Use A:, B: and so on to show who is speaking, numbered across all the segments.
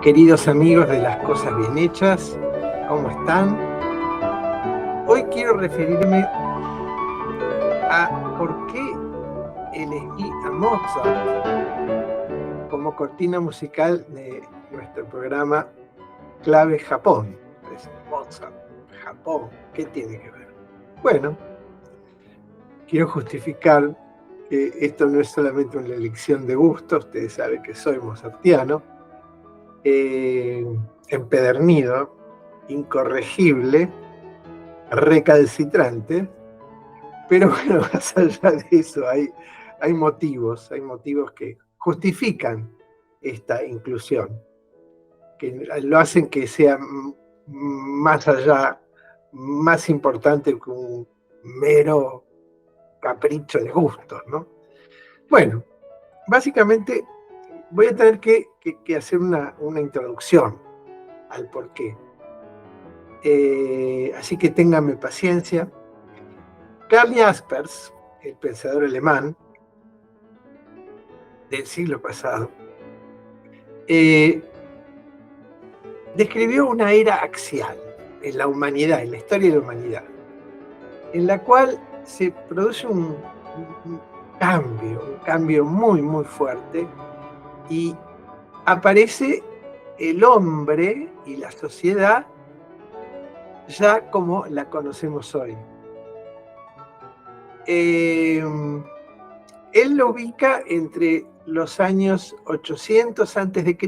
A: Queridos amigos de Las Cosas Bien Hechas, ¿cómo están? Hoy quiero referirme a por qué elegí a Mozart como cortina musical de nuestro programa Clave Japón. Pues, Mozart, Japón, ¿qué tiene que ver? Bueno, quiero justificar que esto no es solamente una elección de gusto, ustedes saben que soy mozartiano, empedernido, incorregible, recalcitrante, pero bueno, más allá de eso hay motivos que justifican esta inclusión, que lo hacen que sea más allá, más importante que un mero capricho de gustos, ¿no? Bueno, básicamente voy a tener que hacer una introducción al porqué. Así que ténganme paciencia. Karl Jaspers, el pensador alemán del siglo pasado, describió una era axial en la humanidad, en la historia de la humanidad, en la cual se produce un cambio muy, muy fuerte, y aparece el hombre y la sociedad ya como la conocemos hoy. Él lo ubica entre los años 800 a.C.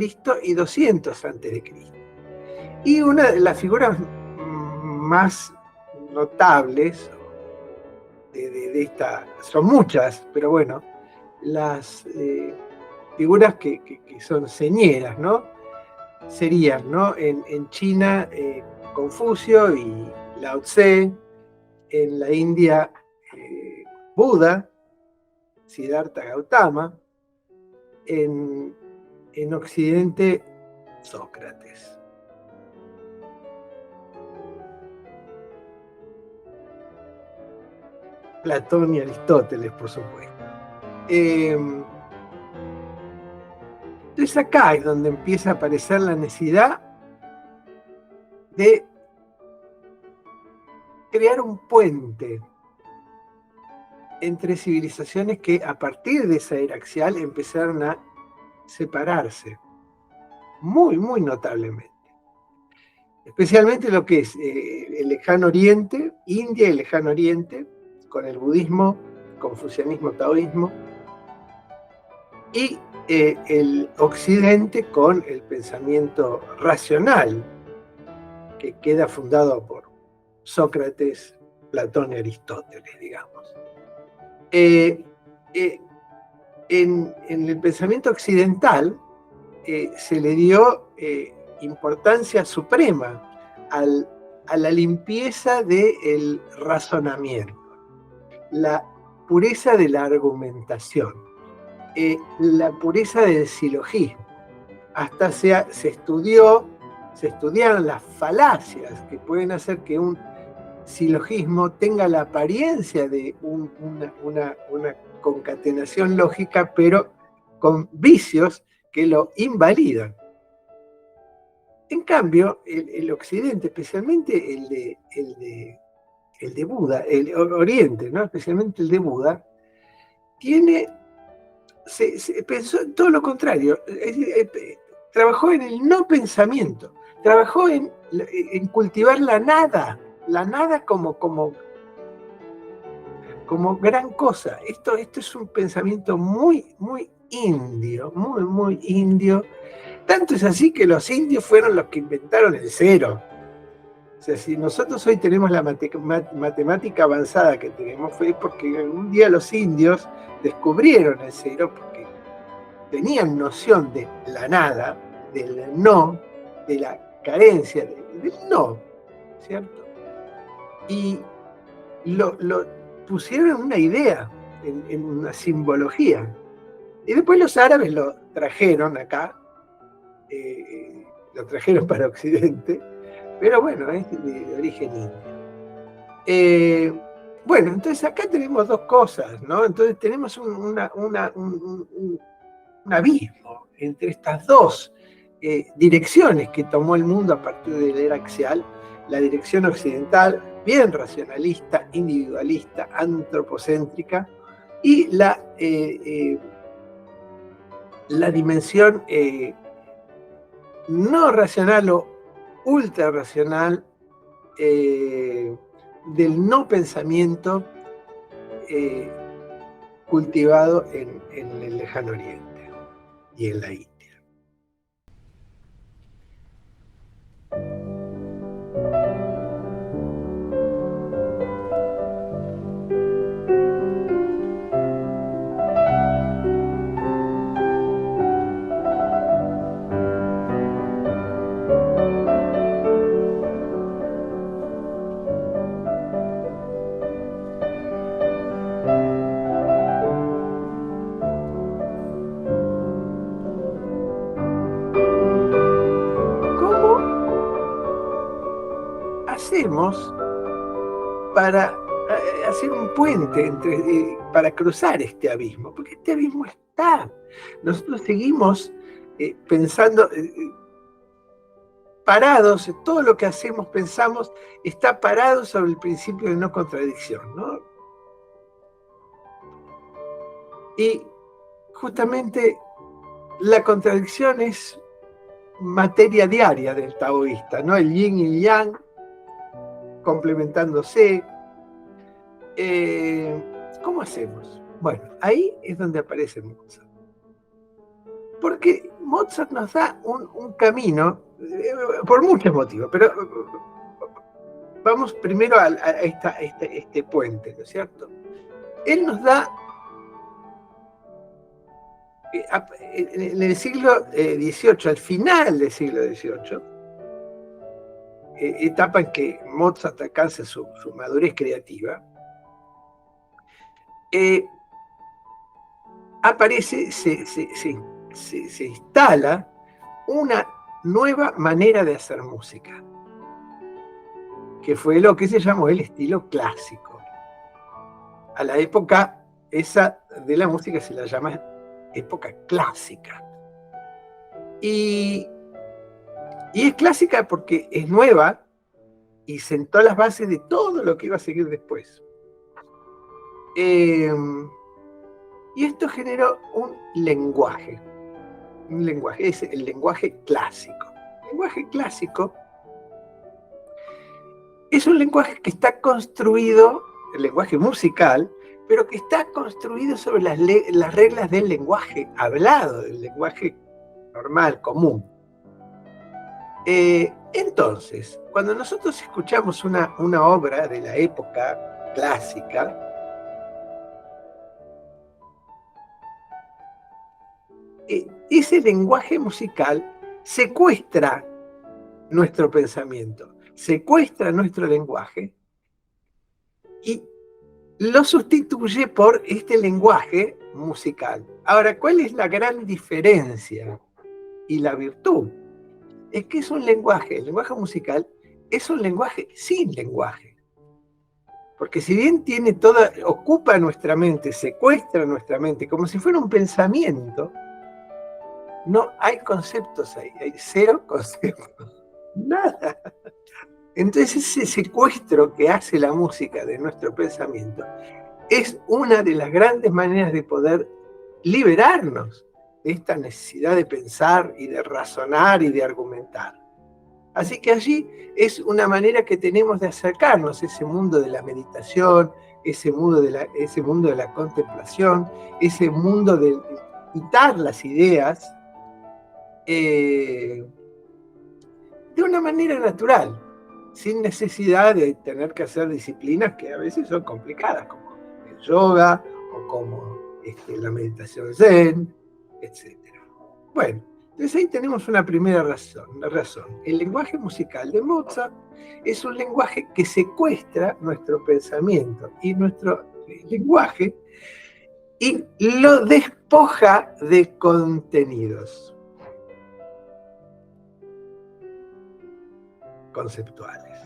A: y 200 a.C. Y una de las figuras más notables de esta, son muchas, pero bueno, las figuras que son señeras, ¿no? Serían, ¿no? En China, Confucio y Lao Tse; en la India, Buda, Siddhartha Gautama; en Occidente, Sócrates. Platón y Aristóteles, por supuesto. Entonces acá es donde empieza a aparecer la necesidad de crear un puente entre civilizaciones que a partir de esa era axial empezaron a separarse muy, muy notablemente. Especialmente lo que es el Lejano Oriente, India y el Lejano Oriente, con el budismo, confucianismo, taoísmo, y el Occidente con el pensamiento racional, que queda fundado por Sócrates, Platón y Aristóteles, digamos. En el pensamiento occidental se le dio importancia suprema a la limpieza del razonamiento, la pureza de la argumentación, la pureza del silogismo. Hasta se estudiaron las falacias que pueden hacer que un silogismo tenga la apariencia de una concatenación lógica, pero con vicios que lo invalidan. En cambio, el Occidente, especialmente el de Buda, el Oriente, ¿no? Especialmente el de Buda, se pensó en todo lo contrario. Trabajó en el no pensamiento, trabajó en cultivar la nada como gran cosa. Esto es un pensamiento muy, muy indio, muy, muy indio. Tanto es así que los indios fueron los que inventaron el cero. O sea, si nosotros hoy tenemos la matemática avanzada que tenemos, fue porque un día los indios descubrieron el cero, porque tenían noción de la nada, del no, de la carencia, del no, ¿cierto? Y lo pusieron en una idea, en una simbología. Y después los árabes lo trajeron acá, lo trajeron para Occidente, pero bueno, es de origen indio. Bueno, entonces acá tenemos dos cosas, ¿no? Entonces tenemos un abismo entre estas dos direcciones que tomó el mundo a partir de la era axial, la dirección occidental, bien racionalista, individualista, antropocéntrica, y la dimensión no racional o ultra racional del no pensamiento cultivado en el lejano oriente y en la India. Hacemos para hacer un puente para cruzar este abismo? Porque este abismo está. Nosotros seguimos pensando, parados, todo lo que hacemos, pensamos, está parado sobre el principio de no contradicción, ¿no? Y justamente la contradicción es materia diaria del taoísta, ¿no? El yin y el yang complementándose. ¿Cómo hacemos? Bueno, ahí es donde aparece Mozart. Porque Mozart nos da un camino, por muchos motivos, pero vamos primero a este puente, ¿no es cierto? Él nos da, en el siglo XVIII, al final del siglo XVIII, etapa en que Mozart alcanza su madurez creativa, aparece, se instala una nueva manera de hacer música, que fue lo que se llamó el estilo clásico. A la época esa de la música se la llama época clásica. Y es clásica porque es nueva y sentó las bases de todo lo que iba a seguir después. Y esto generó un lenguaje. Un lenguaje, es el lenguaje clásico. El lenguaje clásico es un lenguaje que está construido, el lenguaje musical, pero que está construido sobre las reglas del lenguaje hablado, del lenguaje normal, común. Entonces, cuando nosotros escuchamos una obra de la época clásica, ese lenguaje musical secuestra nuestro pensamiento, secuestra nuestro lenguaje y lo sustituye por este lenguaje musical. Ahora, ¿cuál es la gran diferencia y la virtud? Es que es un lenguaje, el lenguaje musical es un lenguaje sin lenguaje. Porque si bien ocupa nuestra mente, secuestra nuestra mente, como si fuera un pensamiento, no hay conceptos ahí, hay cero conceptos, nada. Entonces ese secuestro que hace la música de nuestro pensamiento es una de las grandes maneras de poder liberarnos de esta necesidad de pensar y de razonar y de argumentar. Así que allí es una manera que tenemos de acercarnos a ese mundo de la meditación, ese mundo de la contemplación, ese mundo de quitar las ideas de una manera natural, sin necesidad de tener que hacer disciplinas que a veces son complicadas, como el yoga o como la meditación zen, etc. Bueno, entonces ahí tenemos una primera razón. El lenguaje musical de Mozart es un lenguaje que secuestra nuestro pensamiento y nuestro lenguaje y lo despoja de contenidos conceptuales.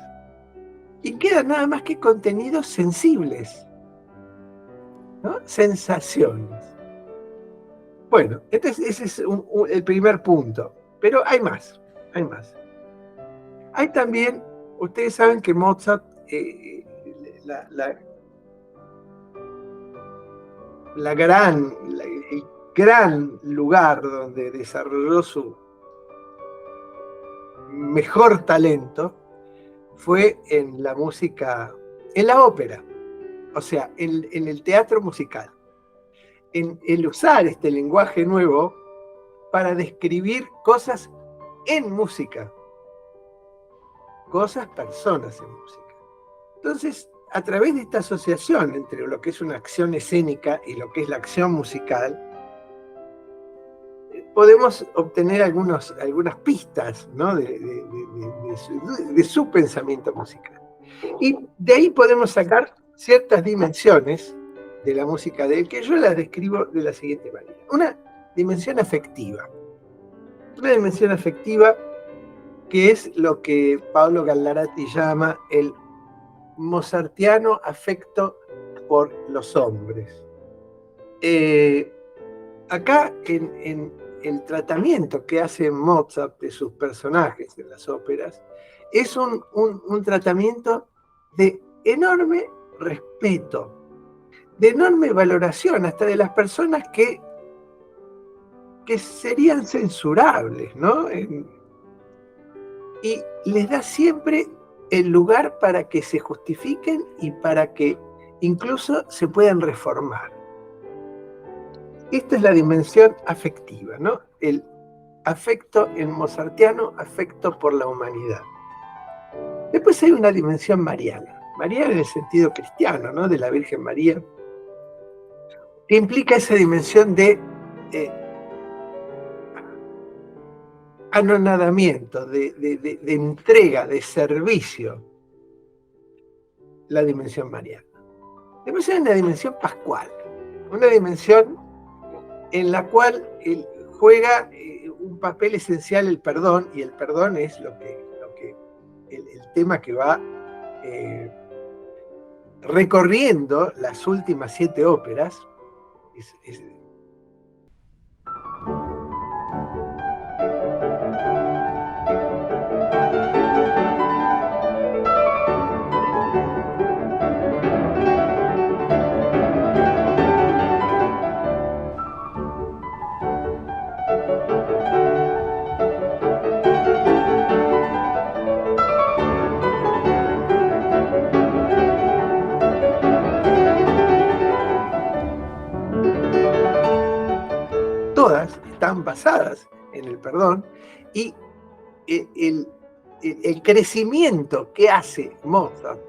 A: Y quedan nada más que contenidos sensibles, ¿no? Sensaciones. Bueno, entonces ese es el primer punto. Pero hay más, hay más. Hay también, ustedes saben que Mozart, el gran lugar donde desarrolló su mejor talento fue en la música, en la ópera, o sea, en el teatro musical, en el usar este lenguaje nuevo para describir cosas en música, cosas, personas en música. Entonces, a través de esta asociación entre lo que es una acción escénica y lo que es la acción musical, podemos obtener algunas pistas, ¿no? de su pensamiento musical. Y de ahí podemos sacar ciertas dimensiones de la música de él, que yo las describo de la siguiente manera. Una dimensión afectiva. Una dimensión afectiva que es lo que Paolo Gallarati llama el mozartiano afecto por los hombres. Acá en el tratamiento que hace Mozart de sus personajes en las óperas es un tratamiento de enorme respeto, de enorme valoración, hasta de las personas que serían censurables, ¿no? Y les da siempre el lugar para que se justifiquen y para que incluso se puedan reformar. Esta es la dimensión afectiva, ¿no? El afecto en mozartiano, afecto por la humanidad. Después hay una dimensión mariana. Mariana en el sentido cristiano, ¿no? De la Virgen María, que implica esa dimensión de anonadamiento, de entrega, de servicio, la dimensión mariana. Después hay una dimensión pascual, una dimensión en la cual juega un papel esencial el perdón, y el perdón es el tema que va recorriendo las últimas 7 óperas. Todas están basadas en el perdón, y el crecimiento que hace Mozart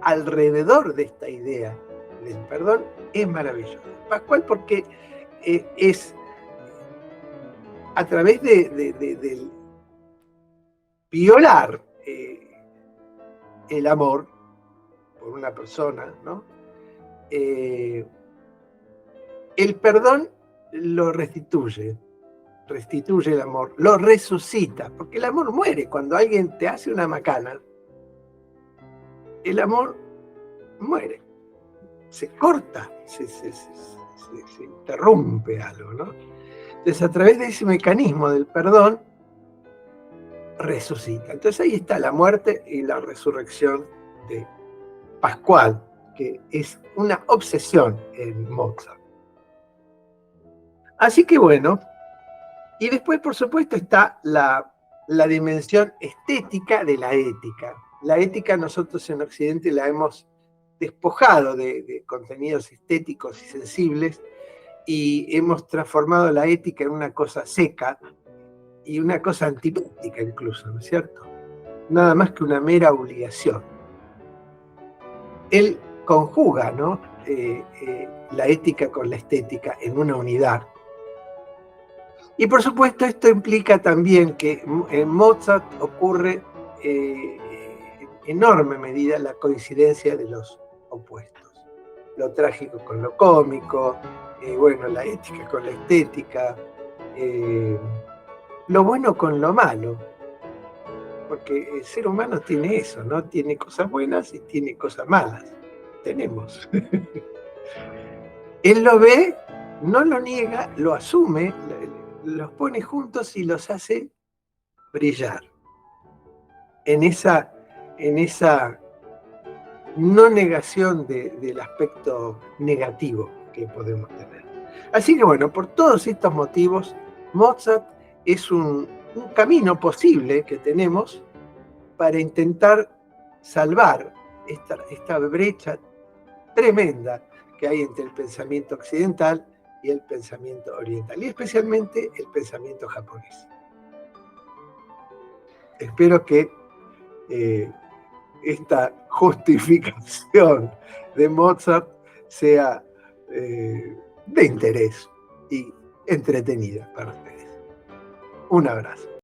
A: alrededor de esta idea del perdón es maravilloso. Pascual porque es a través de violar el amor por una persona, ¿no? El perdón lo restituye el amor, lo resucita, porque el amor muere. Cuando alguien te hace una macana, el amor muere, se corta, se interrumpe algo, ¿no? Entonces, a través de ese mecanismo del perdón, resucita. Entonces ahí está la muerte y la resurrección de Pascual, que es una obsesión en Mozart. Así que bueno, y después por supuesto está la dimensión estética de la ética. La ética nosotros en Occidente la hemos despojado de contenidos estéticos y sensibles, y hemos transformado la ética en una cosa seca y una cosa antipática incluso, ¿no es cierto? Nada más que una mera obligación. Él conjuga, ¿no? La ética con la estética en una unidad. Y por supuesto esto implica también que en Mozart ocurre en enorme medida la coincidencia de los opuestos. Lo trágico con lo cómico, bueno, la ética con la estética, lo bueno con lo malo. Porque el ser humano tiene eso, ¿no? Tiene cosas buenas y tiene cosas malas. Tenemos. Él lo ve, no lo niega, lo asume, los pone juntos y los hace brillar en esa no negación del aspecto negativo que podemos tener. Así que bueno, por todos estos motivos, Mozart es un camino posible que tenemos para intentar salvar esta brecha tremenda que hay entre el pensamiento occidental y el pensamiento oriental, y especialmente el pensamiento japonés. Espero que esta justificación de Mozart sea de interés y entretenida para ustedes. Un abrazo.